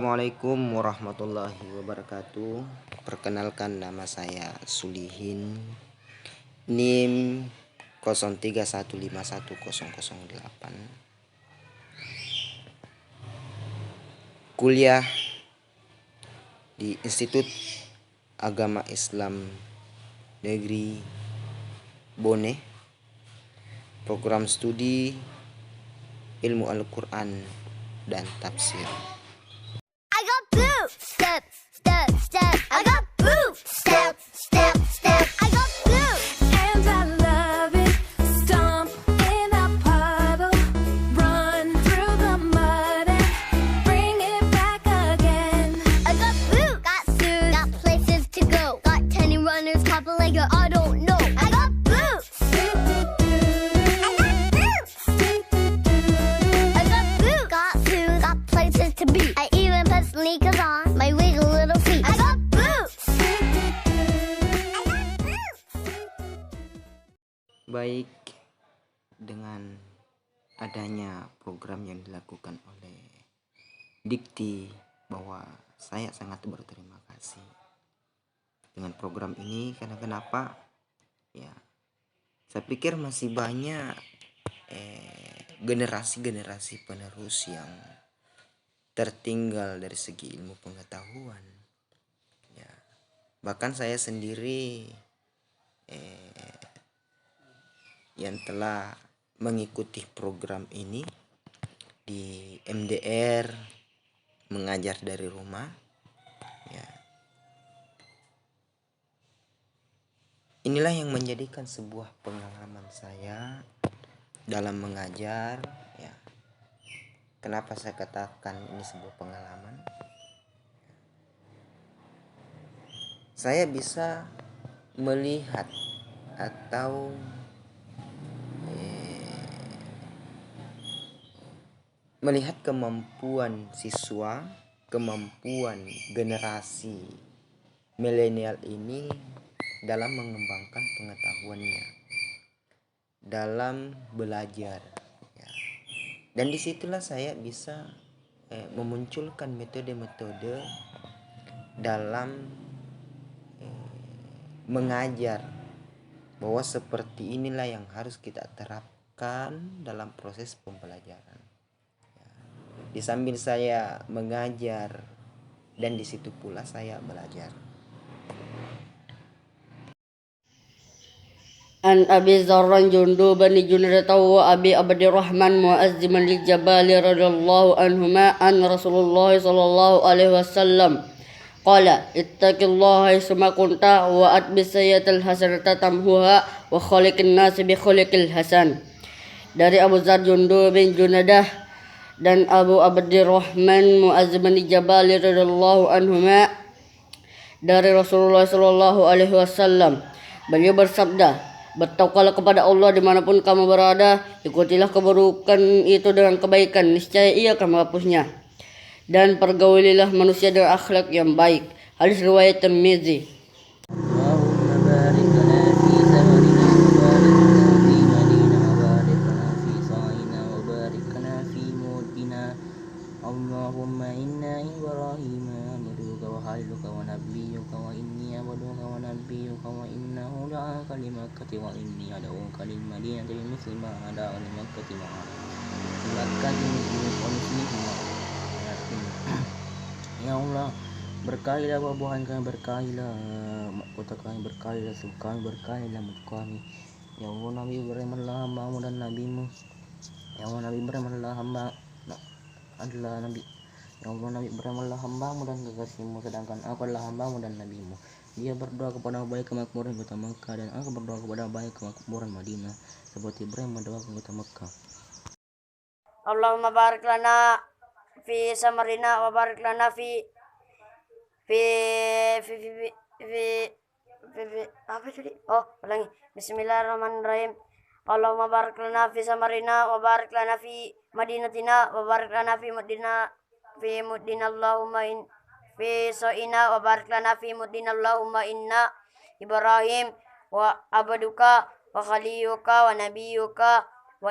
Assalamualaikum warahmatullahi wabarakatuh. Perkenalkan, nama saya Sulihin, NIM 03151008. Kuliah di Institut Agama Islam Negeri Bone, program studi Ilmu Al-Quran dan Tafsir. Step, step, step. I got blue. Step, step, step. I got blue. And I love it. Stomp in a puddle. Run through the mud and bring it back again. I got blue. Got shoes. Got places to go. Got tiny runners, couple Lego. I don't know. I got blue. I got blue. I got blue. Got shoes. Got places to be. I even put sneakers on my wiggle little feet. I got blue. I got blue. Baik, dengan adanya program yang dilakukan oleh Dikti, bahwa saya sangat berterima kasih dengan program ini. Karena kenapa? Ya, saya pikir masih banyak generasi-generasi penerus yang tertinggal dari segi ilmu pengetahuan. Ya, bahkan saya sendiri yang telah mengikuti program ini di MDR, mengajar dari rumah. Ya, inilah yang menjadikan sebuah pengalaman saya dalam mengajar. Ya, kenapa saya katakan ini sebuah pengalaman? Saya bisa melihat atau melihat kemampuan siswa, kemampuan generasi milenial ini dalam mengembangkan pengetahuannya, dalam belajar. Ya. Dan disitulah saya bisa memunculkan metode-metode dalam mengajar, bahwa seperti inilah yang harus kita terapkan dalam proses pembelajaran. Di samping saya mengajar, dan di situ pula saya belajar. An Abi Zarran Jundub bin Junadah wa Abi Abdurrahman Muazzim al-Jabali radhiyallahu anhuma an Rasulullah sallallahu alaihi wasallam qala ittaqillaha haitsuma kunta wa atbi sayyatal hasanata tamhuha wa khaliqin nas bi khuluqil hasan. Dari Abu Zar Jundub bin Junadah dan Abu Abdurrahman Muazzim al-Jabali radhiyallahu anhuma dari Rasulullah sallallahu alaihi wasallam, beliau bersabda, bertawakallah kepada Allah dimanapun kamu berada, ikutilah keburukan itu dengan kebaikan, niscaya ia akan menghapusnya, dan pergaulilah manusia dengan akhlak yang baik. Hadis riwayat Tirmizi. اللهم بارك لنا في زمننا وبارك لنا في مالنا وبارك لنا في صاعنا وبارك لنا في مودنا اللهم إنا إبراهيم عبدك وخليلك ونبيك وإني عبدك ونبيك وإنه دعاك لمكة وإني أدعوك للمدينة بمثل ما أدعو لمكة مكة ومثلهما. Ya Allah, berkahilah buah-buahan kami, berkahilah kota kami, berkahilah suku kami, berkahilah musuh kami. Ya Allah, Nabi Ibrahim adalah hambamu dan nabimu. Ya Allah, Nabi Ibrahim adalah nabi. Ya Allah, Nabi Ibrahim adalah hambamu dan kekasihmu, sedangkan aku adalah hambamu dan nabimu. Dia berdoa kepada baik kemakmuran kota Mekah, dan aku berdoa kepada baik kemakmuran Madinah, seperti Ibrahim mendoakan kota Mekah. Allahumma barik lana fi samarina wa barik lana fi apa tadi? Ulangi. Bismillahirrahmanirrahim. Allahumma barik lana fi samarina wa barik lana fi madinatina wa barik lana fi mudina Allahumma in fi so'ina wa barik lana fi mudina Allahumma inna Ibrahim wa abduka wa khaliyuka wa nabiyuka wa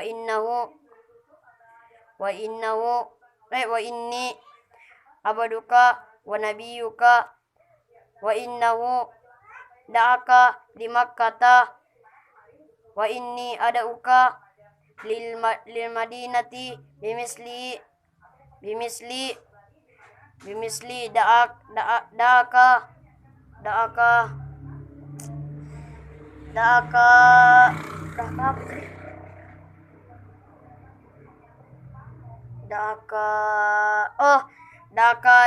inni abaduka wa nabiyuka wa innahu da'aka di Makkata wa inni ada'uka lil madinati bimisli da'aka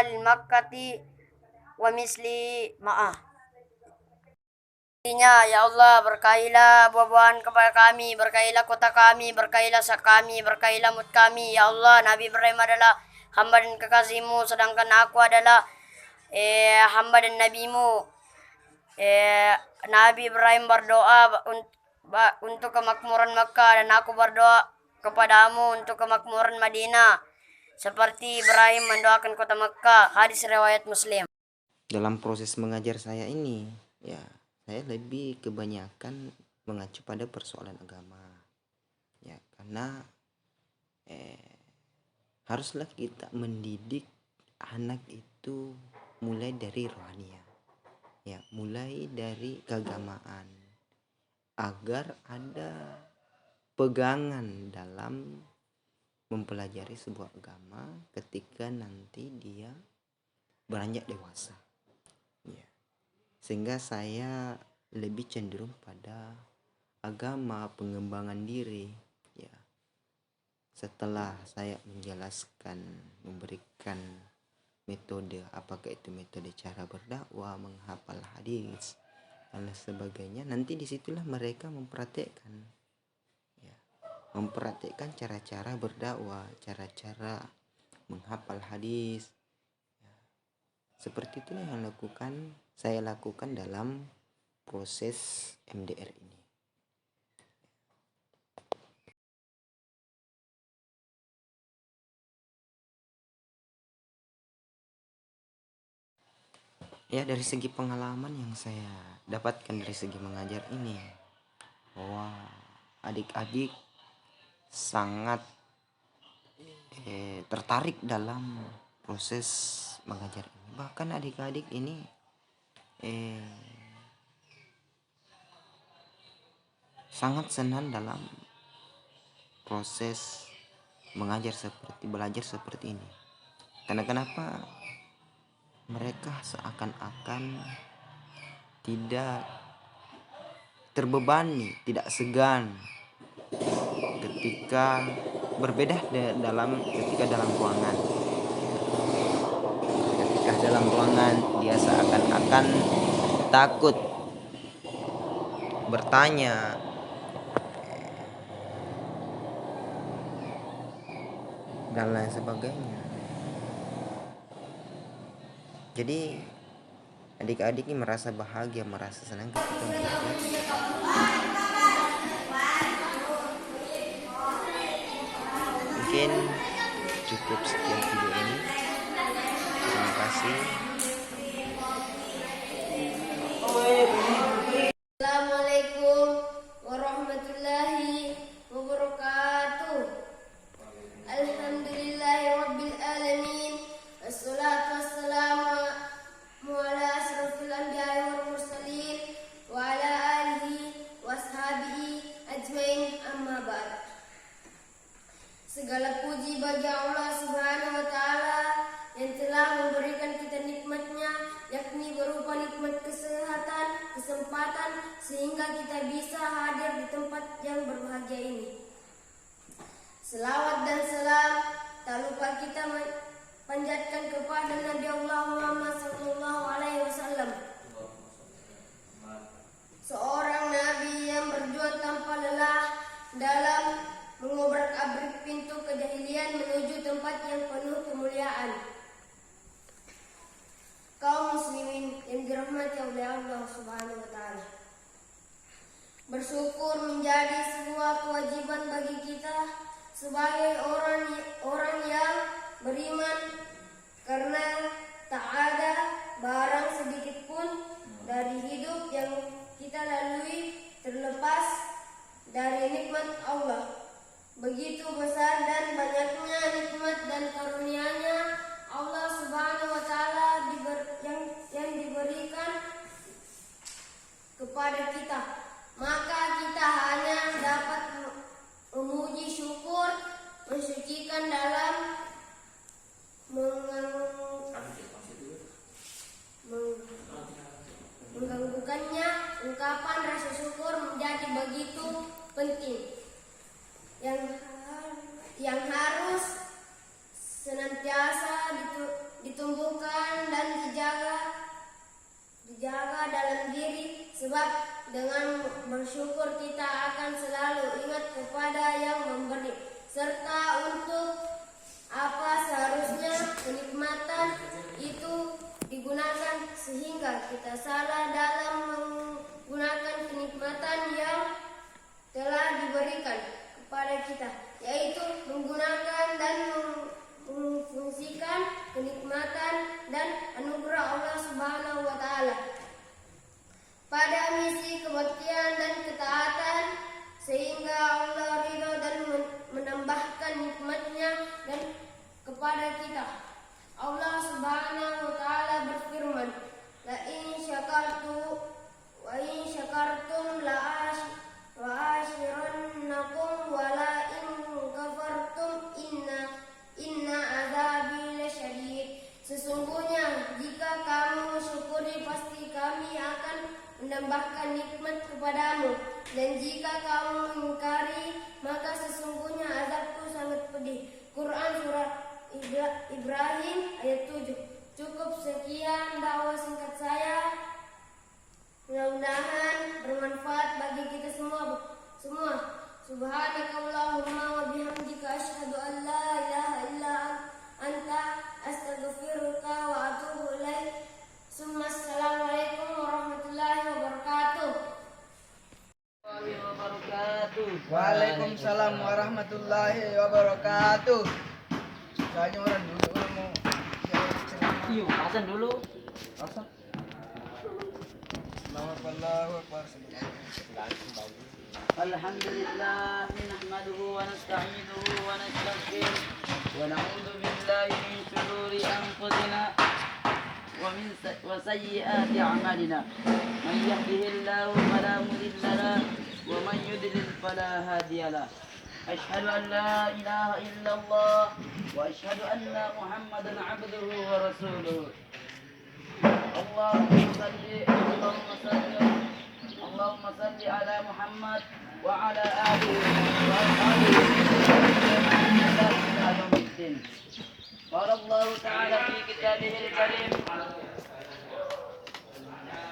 lil Makkati wa misli ma'ah. Ya Allah, berkailah buah-buahan kepada kami, berkailah kota kami, berkailah kami, berkailah mut kami. Ya Allah, Nabi Ibrahim adalah hamba dan kekasihmu, sedangkan aku adalah hamba dan nabimu. Nabi Ibrahim berdoa untuk kemakmuran Makkah dan aku berdoa kepadamu untuk kemakmuran Madinah. Seperti Ibrahim mendoakan kota Makkah. Hadis riwayat Muslim. Dalam proses mengajar saya ini, ya, saya lebih kebanyakan mengacu pada persoalan agama, ya, karena haruslah kita mendidik anak itu mulai dari rohaniah, ya, mulai dari keagamaan, agar ada pegangan dalam mempelajari sebuah agama ketika nanti dia beranjak dewasa, ya. Sehingga saya lebih cenderung pada agama, pengembangan diri, ya. Setelah saya menjelaskan, memberikan metode, apakah itu metode cara berdakwah, menghafal hadis dan sebagainya, nanti disitulah mereka mempraktekkan, ya, mempraktekkan cara-cara berdakwah, cara-cara menghafal hadis, ya. Seperti itulah yang saya lakukan dalam proses MDR ini. Ya, dari segi pengalaman yang saya dapatkan dari segi mengajar ini, bahwa adik-adik sangat tertarik dalam proses mengajar ini. Bahkan adik-adik ini sangat senang dalam proses belajar seperti ini. Karena kenapa? Mereka seakan-akan tidak terbebani, tidak segan ketika berbeda ketika dalam ruangan. Ketika dalam ruangan dia seakan-akan takut bertanya, dan lain sebagainya. Jadi adik-adik ini merasa bahagia, merasa senang ketika belajar. Mungkin cukup sekian video ini. Terima kasih. Assalamualaikum warahmatullahi wabarakatuh. Alhamdulillahi rabbil alamin. Assalatu wassalamu ala asrafil anbiya'i wal mursalin wa ala alihi washabihi ajmain, amma ba'd. Segala puji bagi Allah Subhanahu wa taala yang telah memberikan kita nikmatnya, yakni berupa nikmat kesehatan, kesempatan, sehingga kita bisa hadir di tempat yang berbahagia ini. Selawat dan salam tak lupa kita panjatkan kepada Nabi Allah Muhammad SAW, seorang Nabi yang berjuang tanpa lelah dalam mengobrak-abrik pintu kejahilian menuju tempat yang penuh kemuliaan. Kaum muslimin yang dirahmati oleh Allah Subhanahu wa taala, bersyukur menjadi sebuah kewajiban bagi kita sebagai orang yang beriman, karena tak ada barang sedikit pun dari hidup yang kita lalui terlepas dari nikmat Allah. Begitu besar dan banyaknya nikmat dan karunia-Nya Allah Subhanahu kepada kita, maka kita hanya dapat memuji syukur, mensucikan dalam mengganggukannya. Ungkapan rasa syukur menjadi begitu penting yang harus senantiasa ditumbuhkan dan dijaga dalam diri, sebab dengan bersyukur kita akan selalu ingat kepada yang memberi, serta untuk apa seharusnya kenikmatan itu digunakan, sehingga kita salah dalam menggunakan kenikmatan yang telah diberikan kepada kita, yaitu menggunakan dan memfungsikan kenikmatan dan anugerah Allah Subhanahu wa Ta'ala pada misi kebaktian dan ketaatan, sehingga Allah ridho dan menambahkan nikmatnya dan kepada kita. Allah Subhanahu wa Ta'ala berfirman, la in syakartum la ashirannakum wa la in kafartum inna azabi lasyadid. Sesungguhnya jika kamu syukuri, pasti kami akan menambahkan nikmat kepadamu, dan jika kamu mengingkari, maka sesungguhnya azabku sangat pedih. Quran surah Ibrahim ayat 7. Cukup sekian dakwah singkat saya. Mudah-mudahan bermanfaat bagi kita semua. Subhanakallahumma wa bihamdika asyhadu an la ilaha illa anta astaghfiruka wa atubu ilaik. Assalamualaikum warahmatullahi wabarakatuh. Waalaikumsalam warahmatullahi wabarakatuh. Soalnya orang dulu mau Yuk, pasan dulu. pasang. Allahu Akbar. Alhamdulillah, nahmaduhu wa nasta'inuhu wa nastaghfiruh wa na'udzu billahi min shururi anfusina wa sayyiati a'malina. Man yahdihillahu fala mudilla lahu wa man yudlil fala hadiya lahu. Asyhadu an la ilaha illallah wa asyhadu anna Muhammadan 'abduhu wa rasuluh. Allahumma salli ala Muhammad wa ala alihi wa ashabihi ila yaumiddin. Qala Allah ta'ala fi kitabihil karim,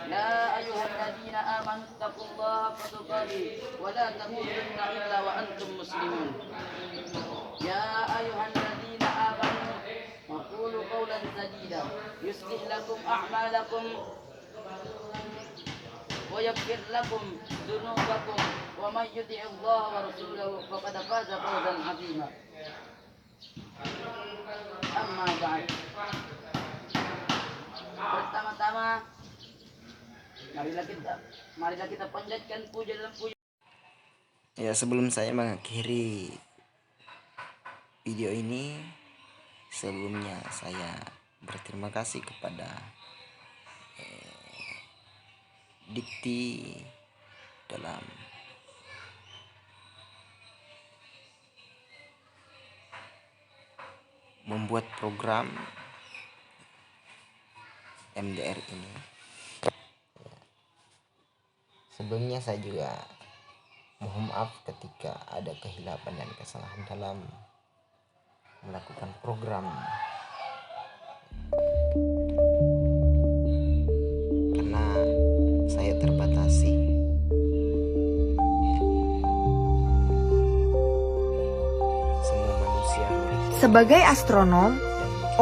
ya ayyuhalladzina amanu taqullaha haqqa tuqatih wa la tamutunna illa wa antum muslimun. Ya ayyuhalladzina amanu qulu qawlan sadida yuslih lakum a'malakum wa yaghfir lakum dhunubakum wa may yuti'illah wa rasulahu faqad faza fawzan 'azima. Amma ba'd. Pertama-tama marilah kita panjatkan puja dalam puja. Ya, sebelum saya mengakhiri video ini, sebelumnya saya berterima kasih kepada Dikti dalam membuat program MDR ini. Sebelumnya saya juga mohon maaf ketika ada kehilapan dan kesalahan dalam melakukan program, karena saya terbatasi. Semua manusia Sebagai astronom,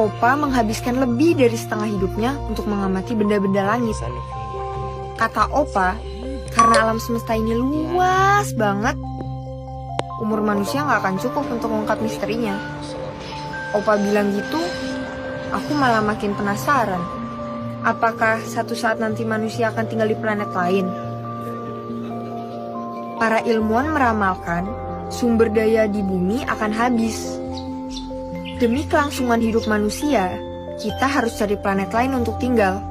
Opa menghabiskan lebih dari setengah hidupnya untuk mengamati benda-benda langit. Kata Opa, karena alam semesta ini luas banget, umur manusia nggak akan cukup untuk mengungkap misterinya. Opa bilang gitu, aku malah makin penasaran. Apakah satu saat nanti manusia akan tinggal di planet lain? Para ilmuwan meramalkan sumber daya di bumi akan habis. Demi kelangsungan hidup manusia, kita harus cari planet lain untuk tinggal.